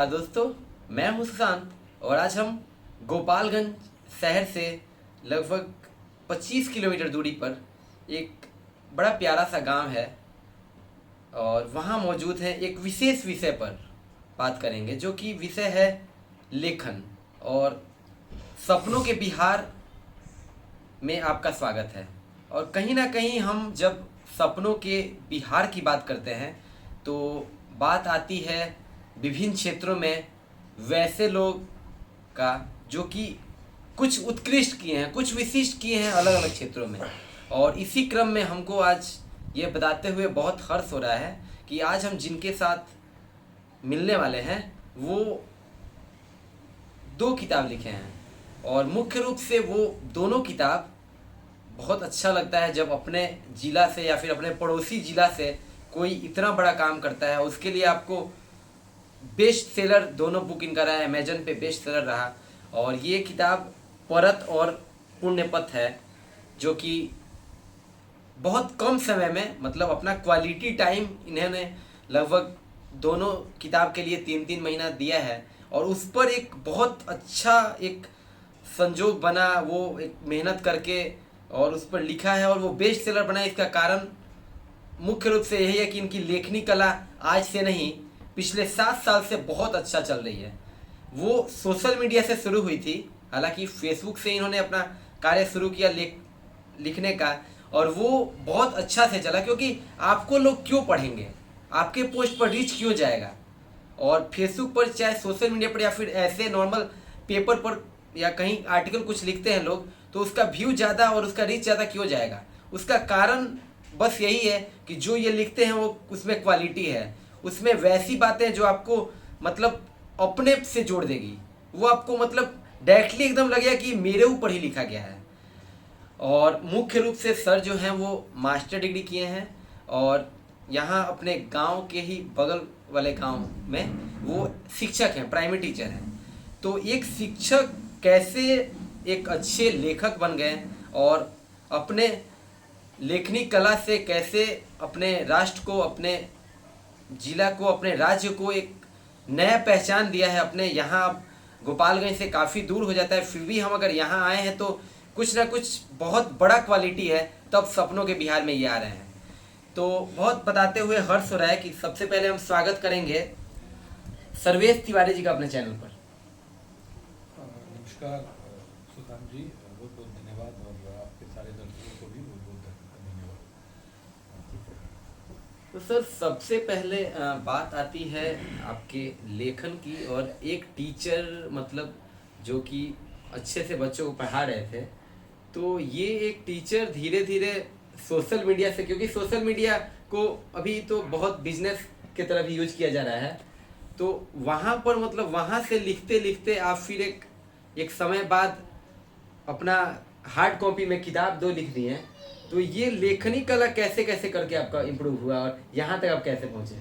नमस्कार दोस्तों, मैं हूं सुशांत और आज हम गोपालगंज शहर से लगभग 25 किलोमीटर दूरी पर एक बड़ा प्यारा सा गांव है और वहां मौजूद है। एक विशेष विषय पर बात करेंगे जो कि विषय है लेखन और सपनों के बिहार में आपका स्वागत है। और कहीं ना कहीं हम जब सपनों के बिहार की बात करते हैं तो बात आती है विभिन्न क्षेत्रों में वैसे लोग का जो कि कुछ उत्कृष्ट किए हैं, कुछ विशिष्ट किए हैं अलग अलग क्षेत्रों में। और इसी क्रम में हमको आज ये बताते हुए बहुत हर्ष हो रहा है कि आज हम जिनके साथ मिलने वाले हैं वो 2 किताब लिखे हैं। और मुख्य रूप से वो दोनों किताब बहुत अच्छा लगता है जब अपने ज़िला से या फिर अपने पड़ोसी ज़िला से कोई इतना बड़ा काम करता है। उसके लिए आपको बेस्ट सेलर दोनों बुक इनका रहा है, अमेजन पे बेस्ट सेलर रहा। और ये किताब परत और पुण्यपथ है जो कि बहुत कम समय में मतलब अपना क्वालिटी टाइम इन्होंने लगभग दोनों किताब के लिए 3-3 महीना दिया है। और उस पर एक बहुत अच्छा एक संजोग बना, वो एक मेहनत करके और उस पर लिखा है और वो बेस्ट सेलर बना। इसका कारण मुख्य रूप से यही है कि इनकी लेखनी कला आज से नहीं पिछले 7 साल से बहुत अच्छा चल रही है। वो सोशल मीडिया से शुरू हुई थी, हालांकि फेसबुक से इन्होंने अपना कार्य शुरू किया लिखने का, और वो बहुत अच्छा से चला क्योंकि आपको लोग क्यों पढ़ेंगे, आपके पोस्ट पर रीच क्यों जाएगा। और फेसबुक पर चाहे सोशल मीडिया पर या फिर ऐसे नॉर्मल पेपर पर या कहीं आर्टिकल कुछ लिखते हैं लोग तो उसका व्यू ज़्यादा और उसका रीच ज़्यादा क्यों जाएगा। उसका कारण बस यही है कि जो ये लिखते हैं वो उसमें क्वालिटी है, उसमें वैसी बातें जो आपको मतलब अपने से जोड़ देगी, वो आपको मतलब डायरेक्टली एकदम लगेगा कि मेरे ऊपर ही लिखा गया है। और मुख्य रूप से सर जो हैं वो मास्टर डिग्री किए हैं और यहाँ अपने गांव के ही बगल वाले गांव में वो शिक्षक हैं, प्राइमरी टीचर हैं। तो एक शिक्षक कैसे एक अच्छे लेखक बन गए और अपने लेखनी कला से कैसे अपने राष्ट्र को, अपने जिला को, अपने राज्य को एक नया पहचान दिया है। अपने यहाँ गोपालगंज से काफ़ी दूर हो जाता है, फिर भी हम अगर यहाँ आए हैं तो कुछ ना कुछ बहुत बड़ा क्वालिटी है, तब सपनों के बिहार में ये आ रहे हैं। तो बहुत बताते हुए हर्ष हो रहा है कि सबसे पहले हम स्वागत करेंगे सर्वेश तिवारी जी का अपने चैनल पर। नमस्कार सुशांत जी, बहुत बहुत धन्यवाद और आपके सारे दर्शकों को भी बहुत बहुत धन्यवाद। तो सर सबसे पहले बात आती है आपके लेखन की, और एक टीचर मतलब जो कि अच्छे से बच्चों को पढ़ा रहे थे, तो ये एक टीचर धीरे धीरे सोशल मीडिया से, क्योंकि सोशल मीडिया को अभी तो बहुत बिजनेस के तरह भी यूज किया जा रहा है, तो वहाँ पर मतलब वहाँ से लिखते लिखते आप फिर एक समय बाद अपना हार्ड कॉपी में किताब 2 लिख दी हैं। तो ये लेखनी कला कैसे कैसे करके आपका इम्प्रूव हुआ और यहाँ तक आप कैसे पहुँचे?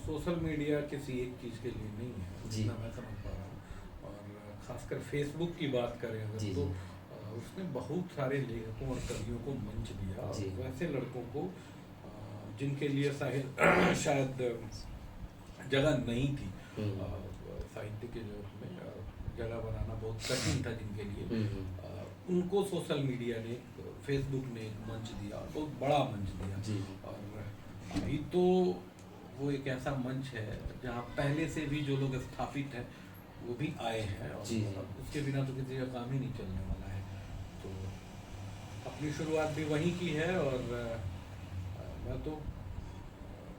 सोशल मीडिया किसी एक चीज़ के लिए नहीं है जी, जितना मैं समझ पा रहा हूँ। और ख़ासकर फेसबुक की बात करें अगर जी, तो उसने बहुत सारे लेखकों और कवियों को मंच दिया, और जी, वैसे लड़कों को जिनके लिए शायद जगह नहीं थी साहित्य के जगत में, जगह बनाना बहुत कठिन था जिनके लिए, उनको सोशल मीडिया ने, फेसबुक ने एक मंच दिया, बहुत बड़ा मंच दिया जी। और अभी तो वो एक ऐसा मंच है जहाँ पहले से भी जो लोग स्थापित हैं वो भी आए हैं, और जी। उसके बिना तो किसी का काम ही नहीं चलने वाला है। तो अपनी शुरुआत भी वहीं की है और मैं तो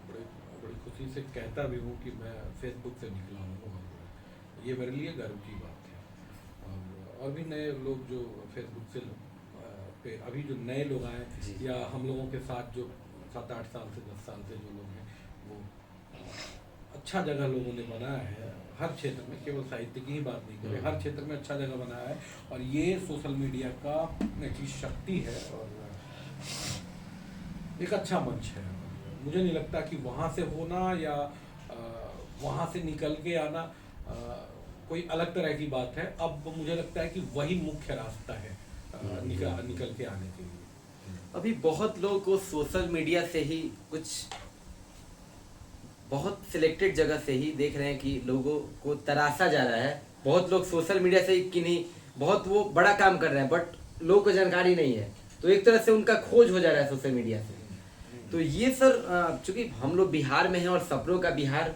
बड़ी खुशी से कहता भी हूँ कि मैं फेसबुक से निकला हूँ, और ये मेरे लिए गर्व की बात है। और भी नए लोग जो फेसबुक से पे अभी जो नए लोग आए या हम लोगों के साथ जो 7-8 साल से 10 साल से जो लोग हैं, वो अच्छा जगह लोगों ने बनाया है हर क्षेत्र में, केवल साहित्य की ही बात नहीं करें, हर क्षेत्र में अच्छा जगह बनाया है। और ये सोशल मीडिया का एक शक्ति है और एक अच्छा मंच है। मुझे नहीं लगता कि वहाँ से होना या वहाँ से निकल के आना कोई अलग तरह की बात है। अब मुझे लगता है कि वही मुख्य रास्ता है निकल के आने के लिए। अभी बहुत लोग को सोशल मीडिया से ही कुछ बहुत सिलेक्टेड जगह से ही देख रहे हैं कि लोगों को तराशा जा रहा है। बहुत लोग सोशल मीडिया से कि नहीं बहुत वो बड़ा काम कर रहे हैं, बट लोगों को जानकारी नहीं है, तो एक तरह से उनका खोज हो जा रहा है सोशल मीडिया से। तो ये सर चूंकि हम लोग बिहार में हैं और सपनों का बिहार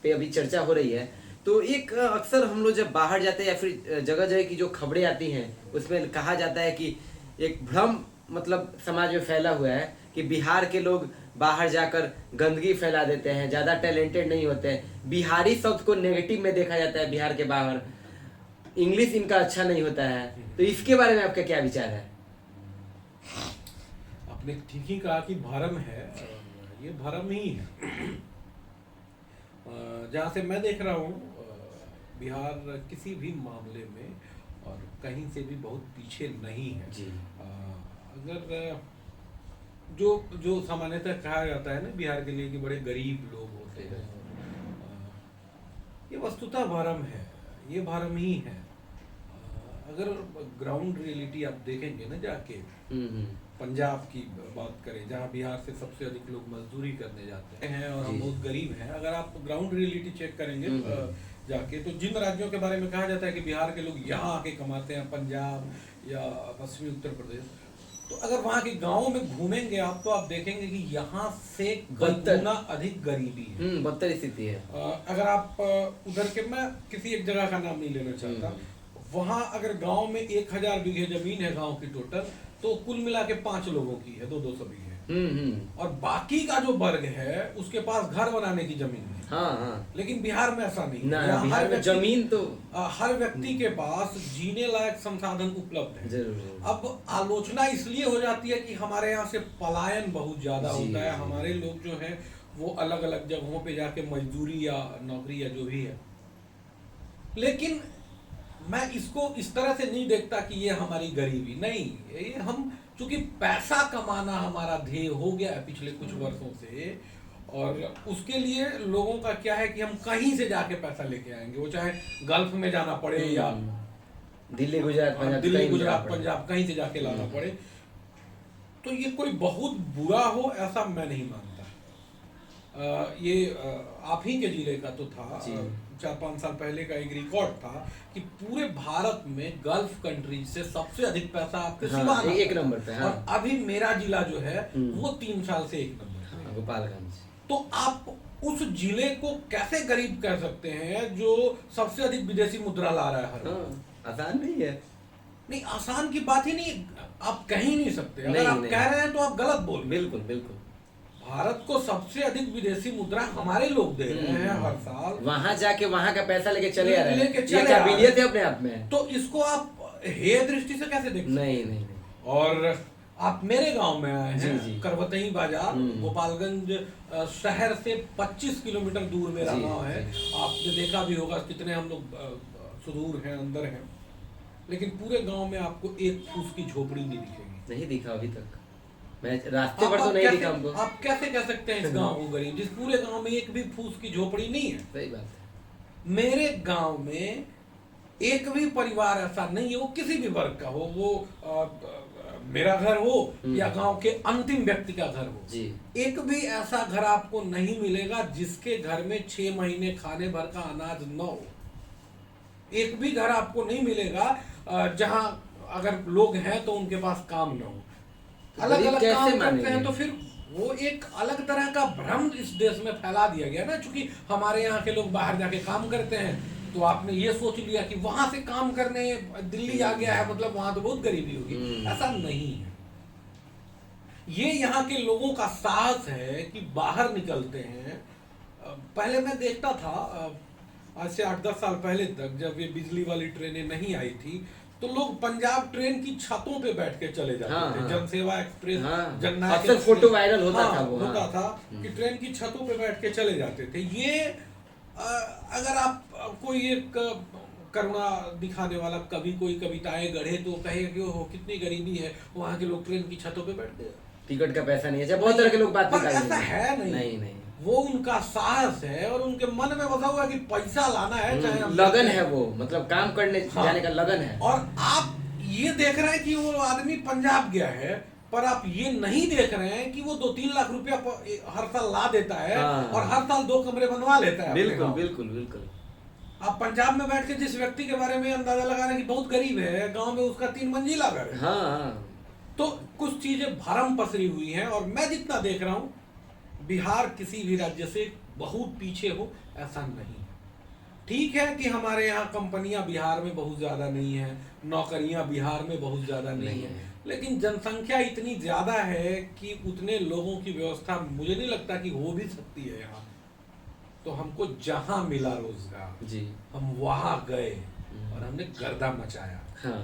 पे अभी चर्चा हो रही है, तो एक अक्सर हम लोग जब बाहर जाते हैं या फिर जगह जगह की जो खबरें आती हैं उसमें कहा जाता है कि एक भ्रम मतलब समाज में फैला हुआ है कि बिहार के लोग बाहर जाकर गंदगी फैला देते हैं, ज़्यादा टैलेंटेड नहीं होते हैं, बिहारी शब्द को नेगेटिव में देखा जाता है बिहार के बाहर, इंग्लिश इनका अच्छा नहीं होता है। तो इसके बारे में आपका क्या विचार है? आपने ठीक ही कहा कि भरम है, ये भरम ही है। जहाँ से मैं देख रहा हूँ बिहार किसी भी मामले में और कहीं से भी बहुत पीछे नहीं है जी। अगर जो जो सामान्यतः कहा जाता है ना बिहार के लिए कि बड़े गरीब लोग होते हैं, ये वस्तुतः भरम है, ये भरम ही है। अगर ग्राउंड रियलिटी आप देखेंगे ना जाके, पंजाब की बात करें जहाँ बिहार से सबसे अधिक लोग मजदूरी करने जाते हैं और हम बहुत गरीब हैं, अगर आप ग्राउंड रियलिटी चेक करेंगे जाके, तो जिन राज्यों के बारे में कहा जाता है कि बिहार के लोग यहाँ आके कमाते हैं, पंजाब या पश्चिमी उत्तर प्रदेश, तो अगर वहाँ के गाँवों में घूमेंगे आप तो आप देखेंगे कि यहाँ से कई गुना अधिक गरीबी है, बदतर स्थिति है। अगर आप उधर के, मैं किसी एक जगह का नाम नहीं लेना चाहता, वहाँ अगर गांव में 1000 बीघे जमीन है गांव की टोटल, तो कुल मिला के 5 लोगों की है, 200 बीघे, और बाकी का जो वर्ग है उसके पास घर बनाने की जमीन है। हाँ। लेकिन बिहार में ऐसा नहीं ना, है। बिहार में जमीन तो हर व्यक्ति के पास जीने लायक संसाधन उपलब्ध है। जरूर। अब आलोचना इसलिए हो जाती है कि हमारे यहाँ से पलायन बहुत ज्यादा होता है, हमारे लोग जो है वो अलग अलग जगहों पे जाके मजदूरी या नौकरी या जो भी है, लेकिन मैं इसको इस तरह से नहीं देखता कि ये हमारी गरीबी नहीं, ये हम चूंकि पैसा कमाना हमारा ध्येय हो गया है पिछले कुछ वर्षों से, और उसके लिए लोगों का क्या है कि हम कहीं से जाके पैसा लेके आएंगे, वो चाहे गल्फ में जाना पड़े या दिल्ली गुजरात पंजाब कहीं से जाके लाना पड़े। तो ये कोई बहुत बुरा हो ऐसा मैं नहीं मानता। ये आप ही के जिले का तो था, 4-5 साल पहले का एक रिकॉर्ड था कि पूरे भारत में गल्फ कंट्रीज से सबसे अधिक पैसा आपके सिवान एक नंबर पे, और अभी मेरा जिला जो है वो 3 साल से 1 नंबर है, गोपालगंज। तो आप उस जिले को कैसे गरीब कह सकते हैं जो सबसे अधिक विदेशी मुद्रा ला रहा है हर आसान नहीं है। नहीं, आसान की बात ही नहीं, आप कह ही नहीं सकते। अगर आप कह रहे हैं तो आप गलत बोल रहे हैं। बिल्कुल। भारत को सबसे अधिक विदेशी मुद्रा हमारे लोग दे रहे हैं हर साल, वहां जाके वहां का पैसा लेके चले आ रहे हैं, ये काबिलियत है अपने आप में। तो इसको आप हेय दृष्टि से कैसे देखते हैं? नहीं। और आप मेरे गांव में आए हैं, जी। करवतई बाजार, गोपालगंज शहर से 25 किलोमीटर दूर मेरा गांव है। आपने देखा भी होगा कितने हम लोग सुदूर हैं, अंदर हैं, लेकिन पूरे गांव में आपको एक फूस की झोपड़ी नहीं दिखेगी। नहीं दिखा अभी तक, मैं रास्ते पर तो नहीं दिखा हमको। आप कैसे कह सकते हैं इस गांव को गरीब, जिस पूरे गांव में एक भी फूस की झोपड़ी नहीं है? सही बात है। मेरे गांव में एक भी परिवार ऐसा नहीं है, वो किसी भी वर्ग का हो, वो मेरा घर हो या गांव के अंतिम व्यक्ति का घर हो जी, एक भी ऐसा घर आपको नहीं मिलेगा जिसके घर में 6 महीने खाने भर का अनाज न हो। एक भी घर आपको नहीं मिलेगा जहां अगर लोग हैं तो उनके पास काम न हो, अलग अलग काम करते हैं। तो फिर वो एक अलग तरह का भ्रम इस देश में फैला दिया गया ना, चूंकि हमारे यहाँ के लोग बाहर जाके काम करते हैं तो आपने ये सोच लिया कि वहां से काम करने दिल्ली आ गया है मतलब वहां तो बहुत गरीबी होगी। ऐसा नहीं है। ये यहाँ के लोगों का साहस है कि बाहर निकलते हैं। पहले मैं देखता था, आज से 8-10 साल पहले तक, जब ये बिजली वाली ट्रेनें नहीं आई थी तो लोग पंजाब ट्रेन की छतों पे बैठ के चले जाते थे। जनसेवा एक्सप्रेस, जननायक अक्सर फोटो वायरल होता था कि ट्रेन की छतों पे बैठ के चले जाते थे। ये अगर आप कोई एक करुणा दिखाने वाला कवि कोई कविताएं गढ़े तो कहेगा कि ओहो कितनी गरीबी है, वहाँ के लोग ट्रेन की छतों पे बैठते हैं, टिकट का पैसा नहीं है, बहुत तरह के लोग बात करते हैं। ऐसा है नहीं। वो उनका साहस है और उनके मन में बसा हुआ कि पैसा लाना है, चाहे लगन है, वो मतलब काम करने जाने का लगन है। और आप ये देख रहे हैं कि वो आदमी पंजाब गया है, पर आप ये नहीं देख रहे हैं कि वो 2-3 लाख रुपया हर साल ला देता है हाँ। और हर साल 2 कमरे बनवा लेता है अपने बिल्कुल गाँव। बिल्कुल बिल्कुल। आप पंजाब में बैठ के जिस व्यक्ति के बारे में अंदाजा लगा रहे हैं कि बहुत गरीब है, गांव में उसका 3 मंजिला घर है। हाँ हाँ। तो कुछ चीजें भरम पसरी हुई हैं और मैं जितना देख रहा हूं, बिहार किसी भी राज्य से बहुत पीछे हो ऐसा नहीं। ठीक है कि हमारे यहाँ कंपनियां बिहार में बहुत ज़्यादा नहीं है, नौकरियां बिहार में बहुत ज़्यादा नहीं है, लेकिन जनसंख्या इतनी ज़्यादा है कि उतने लोगों की व्यवस्था मुझे नहीं लगता कि हो भी सकती है यहाँ। तो हमको जहाँ मिला रोजगार जी, हम वहाँ गए और हमने गर्दा मचाया। हाँ।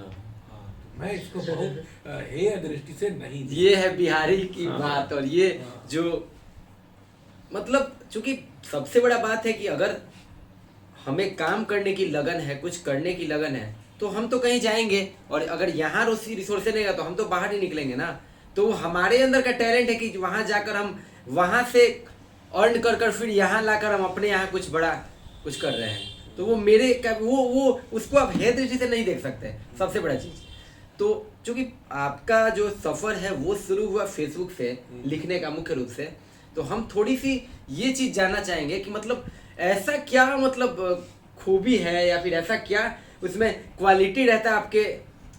तो मैं इसको बहुत हेय दृष्टि से नहीं ये है बिहारी की हाँ। बात। और ये हाँ। जो मतलब चूंकि सबसे बड़ा बात है कि अगर हमें काम करने की लगन है, कुछ करने की लगन है, तो हम तो कहीं जाएंगे। और अगर यहाँ रिसोर्सेज नहीं है तो हम तो बाहर ही निकलेंगे ना। तो हमारे अंदर का टैलेंट है कि वहाँ जाकर हम वहाँ से अर्न कर कर फिर यहाँ लाकर हम अपने यहाँ कुछ बड़ा कुछ कर रहे हैं। तो वो मेरे का वो उसको आप हेय दृष्टि से नहीं देख सकते, सबसे बड़ा चीज़। तो चूंकि आपका जो सफ़र है वो शुरू हुआ फेसबुक से लिखने का मुख्य रूप से, तो हम थोड़ी सी ये चीज़ जानना चाहेंगे कि मतलब ऐसा क्या मतलब खूबी है या फिर ऐसा क्या उसमें क्वालिटी रहता है आपके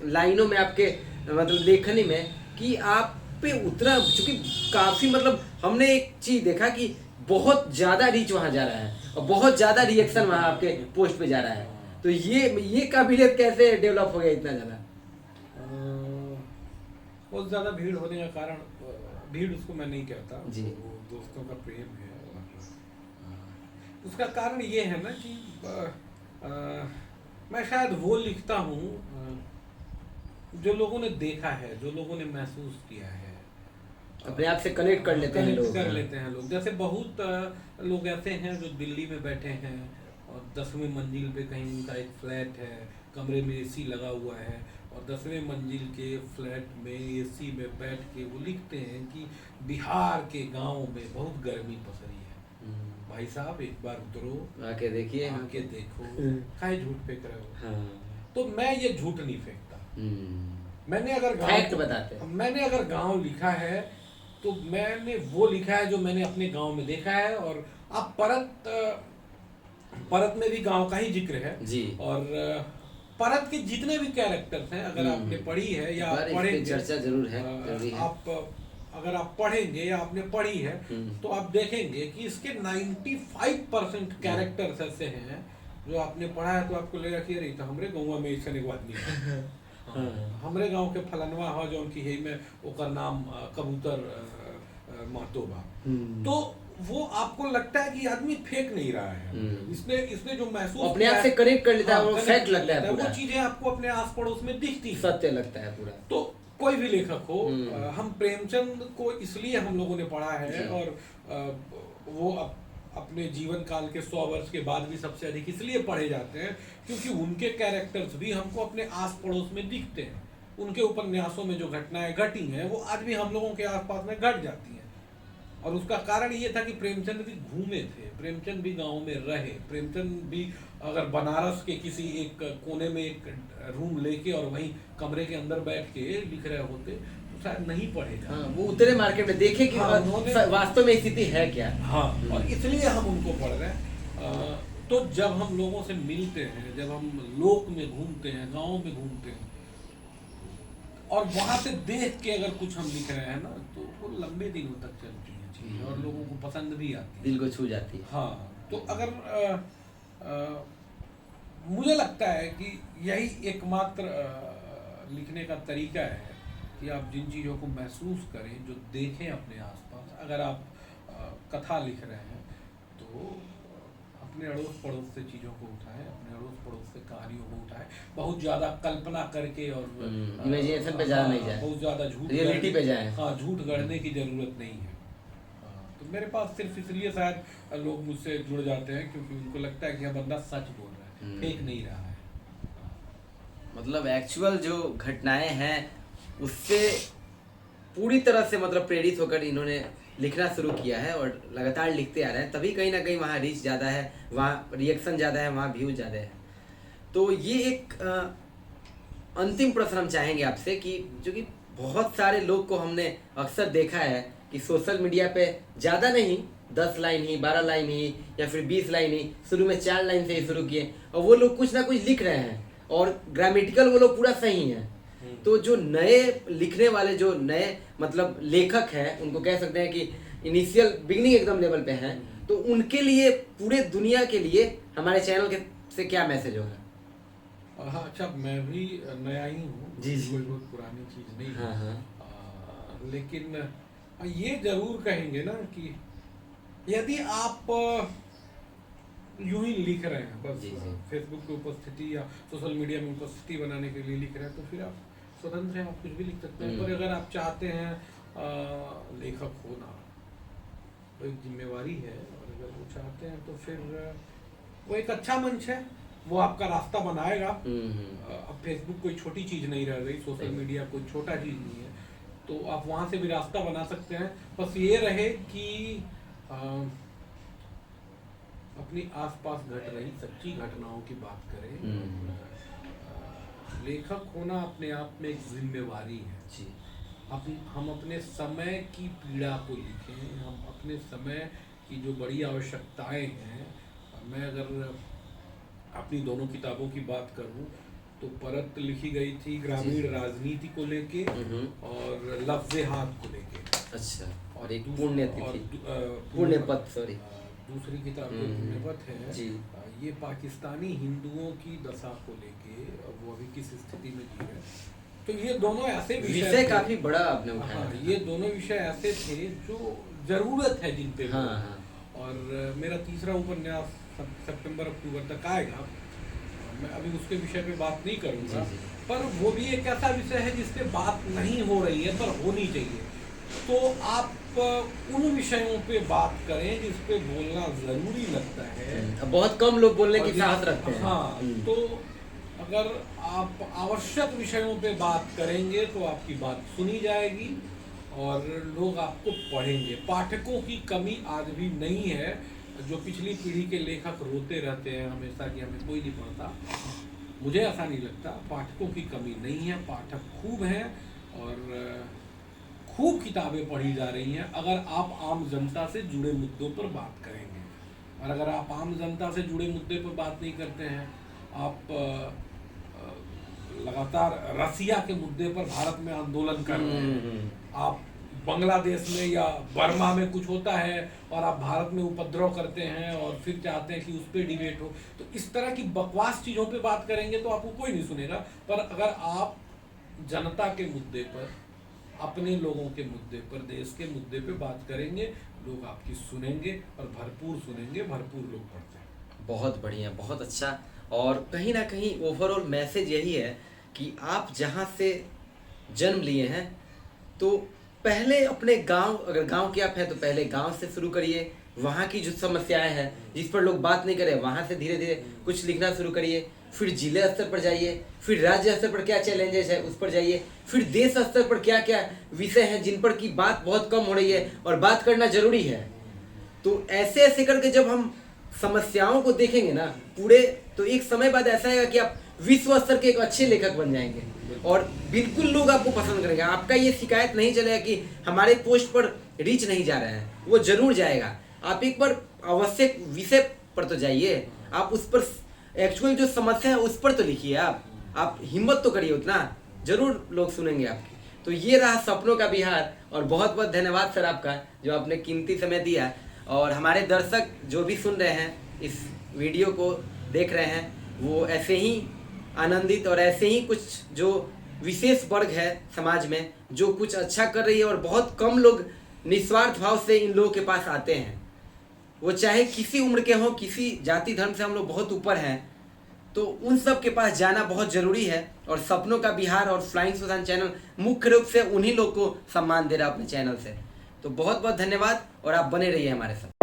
लाइनों में, आपके मतलब लेखनी में, कि आप पे उतना, चूंकि काफ़ी मतलब हमने एक चीज़ देखा कि बहुत ज़्यादा रीच वहाँ जा रहा है और बहुत ज़्यादा रिएक्शन वहाँ आपके पोस्ट पे जा रहा है। तो ये काबिलियत कैसे डेवलप हो गया इतना ज़्यादा? बहुत ज़्यादा भीड़ होने का कारण, भीड़ उसको मैं नहीं कहता जी, वो दोस्तों का प्रेम है। उसका कारण ये है ना कि मैं शायद वो लिखता हूँ जो लोगों ने देखा है, जो लोगों ने महसूस किया है, अपने आप से कनेक्ट कर लेते हैं लोग। कर लेते हैं लोग। जैसे बहुत लोग ऐसे हैं जो दिल्ली में बैठे हैं और 10वीं मंजिल पे कहीं उनका एक फ्लैट है, कमरे में एसी लगा हुआ है, और 10वीं मंजिल के फ्लैट में एसी में बैठ के वो लिखते हैं कि बिहार के गांव में बहुत गर्मी पसरी है। भाई साहब एक बार उतरो, आके देखिए, आके देखो, काहे झूठ फेंक रहे हो? हाँ। तो मैं ये झूठ नहीं फेंकता। मैंने अगर फैक्ट बताते हैं। मैंने अगर गांव लिखा है तो मैंने वो लिखा है जो मैंने अपने गांव में देखा है। और आप परत में भी गांव का ही जिक्र है जी। और परत के जितने भी कैरेक्टर्स हैं, अगर आपने पढ़ी है या पढ़ेंगे, चर्चा जरूर है, जरूरी है। आप अगर आप पढ़ेंगे या आपने पढ़ी है तो आप देखेंगे कि इसके 95% कैरेक्टर्स ऐसे हैं जो आपने पढ़ा है तो आपको लगेगा कि अरे तो हमरे गाँव में ऐसा एक आदमी है। हमरे गांव के फलनवा हो जो उनकी है में ओकर नाम कबूतर महतो बा। तो वो आपको लगता है कि आदमी फेंक नहीं रहा है, इसने जो महसूस अपने आप से कनेक्ट कर लेता है, वो फैक्ट लगता है, वो चीजें आपको अपने आस पड़ोस में दिखती है, सत्य लगता है पूरा। तो कोई भी लेखक हो, हम प्रेमचंद को इसलिए हम लोगों ने पढ़ा है और वो अपने जीवन काल के 100 वर्ष के बाद भी सबसे अधिक इसलिए पढ़े जाते हैं क्योंकि उनके कैरेक्टर्स भी हमको अपने आस पड़ोस में दिखते हैं। उनके उपन्यासों में जो घटनाएं घटी हैं वो आज भी हम लोगों के आसपास में घट जाती हैं। और उसका कारण ये था कि प्रेमचंद भी घूमे थे, प्रेमचंद भी गांव में रहे, प्रेमचंद भी अगर बनारस के किसी एक कोने में एक रूम लेके और वहीं कमरे के अंदर बैठ के लिख रहे होते तो शायद नहीं पढ़ेगा। हाँ, वो उतरे मार्केट में देखे कि वास्तव में स्थिति है क्या। हाँ, और इसलिए हम उनको पढ़ रहे हैं। तो जब हम लोगों से मिलते हैं, जब हम लोक में घूमते हैं, गाँव में घूमते हैं और वहाँ से देख के अगर कुछ हम लिख रहे हैं ना तो वो लंबे दिनों तक चलती है चीज़ और लोगों को पसंद भी आती है, दिल को छू जाती है। हाँ, तो अगर मुझे लगता है कि यही एकमात्र लिखने का तरीका है कि आप जिन चीज़ों को महसूस करें, जो देखें अपने आसपास। अगर आप कथा लिख रहे हैं तो अपने अड़ोस पड़ोस से चीज़ों को उठाएं, अपने अड़ोस पड़ोस से कहानियों को उठाएं, बहुत ज़्यादा कल्पना करके और इमेजिनेशन पे ज़्यादा नहीं जाए, बहुत ज़्यादा झूठ रियलिटी पे जाए। हाँ, झूठ गढ़ने की ज़रूरत नहीं है। तो मेरे पास सिर्फ इसलिए शायद लोग मुझसे जुड़ जाते हैं क्योंकि उनको लगता है कि यह बंदा सच बोल रहा है, फेक नहीं रहा है। मतलब एक्चुअल जो घटनाएं हैं उससे पूरी तरह से मतलब प्रेरित होकर इन्होंने लिखना शुरू किया है और लगातार लिखते आ रहे हैं, तभी कहीं ना कहीं वहाँ रीच ज़्यादा है, वहाँ रिएक्शन ज़्यादा है, वहाँ व्यूज ज़्यादा है। तो ये एक अंतिम प्रश्न हम चाहेंगे आपसे कि जो कि बहुत सारे लोग को हमने अक्सर देखा है कि सोशल मीडिया पे ज़्यादा नहीं 10 लाइन ही 12 लाइन ही या फिर 20 लाइन ही शुरू में 4 लाइन से ही शुरू किए और वो लोग कुछ ना कुछ लिख रहे हैं और ग्रामेटिकल वो लोग पूरा सही है। तो जो नए लिखने वाले जो नए मतलब लेखक हैं उनको कह सकते हैं कि इनिशियल बिगनिंग एकदम लेवल पे हैं, तो उनके लिए पूरे दुनिया के लिए हमारे चैनल के से क्या मैसेज होगा? हाँ अच्छा, मैं भी नया ही हूँ, जी जी, कोई बहुत पुरानी चीज़ नहीं है। हाँ हाँ, लेकिन ये जरूर कहेंगे ना कि यदि आप यूं ही लिख रहे हैं बस जी जी, फेसबुक पे उपस्थिति या सोशल मीडिया में उपस्थिति बनाने के लिए लिख रहे हैं, तो फिर आप स्वतंत्र हैं, आप कुछ भी लिख सकते हैं। पर अगर आप चाहते हैं लेखक होना, तो एक जिम्मेवारी है, और अगर वो चाहते हैं तो फिर वो एक अच्छा मंच है, वो आपका रास्ता बनाएगा। अब फेसबुक कोई छोटी चीज़ नहीं रह गई, सोशल मीडिया कोई छोटा चीज़ नहीं है, तो आप वहाँ से भी रास्ता बना सकते हैं। बस ये रहे कि अपनी आसपास घट रही सच्ची घटनाओं की बात करें। लेखक होना अपने आप में एक जिम्मेवारी है जी। हम अपने समय की पीड़ा को लिखें, हम अपने समय की जो बड़ी आवश्यकताएं हैं। मैं अगर अपनी दोनों किताबों की बात करूं तो परत लिखी गई थी ग्रामीण राजनीति को लेके और लफ्ज़े हाथ को लेके। अच्छा, और एक पुण्यतिथि पुण्यपथ, सॉरी, दूसरी किताब जो पुण्यपथ है जी, ये पाकिस्तानी हिंदुओं की दशा को लेके, वो अभी किस स्थिति में जी रहे। तो ये दोनों ऐसे विषय काफी बड़ा आपने उठाया। हाँ, ये दोनों विषय ऐसे थे जो जरूरत है जिन पे। हाँ, हाँ। और मेरा तीसरा उपन्यास सितंबर अक्टूबर तक आएगा, मैं अभी उसके विषय पे बात नहीं करूँगा, पर वो भी एक ऐसा विषय है जिस पे बात नहीं हो रही है पर होनी चाहिए। तो आप उन विषयों पे बात करें जिस पे बोलना जरूरी लगता है। बहुत कम लोग बोलने की साहस रखते हैं। हाँ, तो अगर आप आवश्यक विषयों पे बात करेंगे तो आपकी बात सुनी जाएगी और लोग आपको पढ़ेंगे। पाठकों की कमी आज भी नहीं है। जो पिछली पीढ़ी के लेखक रोते रहते हैं हमेशा कि हमें कोई नहीं पढ़ता, मुझे ऐसा नहीं लगता। पाठकों की कमी नहीं है, पाठक खूब हैं और खूब किताबें पढ़ी जा रही हैं अगर आप आम जनता से जुड़े मुद्दों पर बात करेंगे। और अगर आप आम जनता से जुड़े मुद्दे पर बात नहीं करते हैं, आप लगातार रसिया के मुद्दे पर भारत में आंदोलन कर रहे हैं, आप बांग्लादेश में या बर्मा में कुछ होता है और आप भारत में उपद्रव करते हैं और फिर चाहते हैं कि उस पर डिबेट हो, तो इस तरह की बकवास चीज़ों पे बात करेंगे तो आपको कोई नहीं सुनेगा। पर अगर आप जनता के मुद्दे पर, अपने लोगों के मुद्दे पर, देश के मुद्दे पे बात करेंगे, लोग आपकी सुनेंगे और भरपूर सुनेंगे, भरपूर लोग पढ़ते हैं। बहुत बढ़िया, बहुत अच्छा। और कहीं ना कहीं ओवरऑल मैसेज यही है कि आप जहाँ से जन्म लिए हैं तो पहले अपने गांव, अगर गांव के आप हैं तो पहले गांव से शुरू करिए। वहाँ की जो समस्याएं हैं जिस पर लोग बात नहीं करें, वहाँ से धीरे धीरे कुछ लिखना शुरू करिए। फिर जिले स्तर पर जाइए, फिर राज्य स्तर पर क्या चैलेंजेस है उस पर जाइए, फिर देश स्तर पर क्या क्या विषय हैं जिन पर की बात बहुत कम हो रही है और बात करना जरूरी है। तो ऐसे ऐसे करके जब हम समस्याओं को देखेंगे ना पूरे, तो एक समय बाद ऐसा आएगा कि आप विश्व स्तर के एक अच्छे लेखक बन जाएंगे और बिल्कुल लोग आपको पसंद करेंगे। आपका ये शिकायत नहीं चलेगा कि हमारे पोस्ट पर रीच नहीं जा रहा है, वो जरूर जाएगा। आप एक बार आवश्यक विषय पर तो जाइए, आप उस पर एक्चुअल जो समस्या है उस पर तो लिखिए। आप हिम्मत तो करिए, उतना जरूर लोग सुनेंगे आपकी। तो ये रहा सपनों का बिहार, और बहुत बहुत धन्यवाद सर आपका जो आपने कीमती समय दिया। और हमारे दर्शक जो भी सुन रहे हैं, इस वीडियो को देख रहे हैं, वो ऐसे ही आनंदित और ऐसे ही कुछ जो विशेष वर्ग है समाज में जो कुछ अच्छा कर रही है, और बहुत कम लोग निस्वार्थ भाव से इन लोगों के पास आते हैं। वो चाहे किसी उम्र के हों, किसी जाति धर्म से हम लोग बहुत ऊपर हैं, तो उन सब के पास जाना बहुत ज़रूरी है। और सपनों का बिहार और फ्लाइंग सुल्तान चैनल मुख्य रूप से उन्हीं लोग को सम्मान दे रहा है अपने चैनल से। तो बहुत बहुत धन्यवाद और आप बने रहिए हमारे साथ।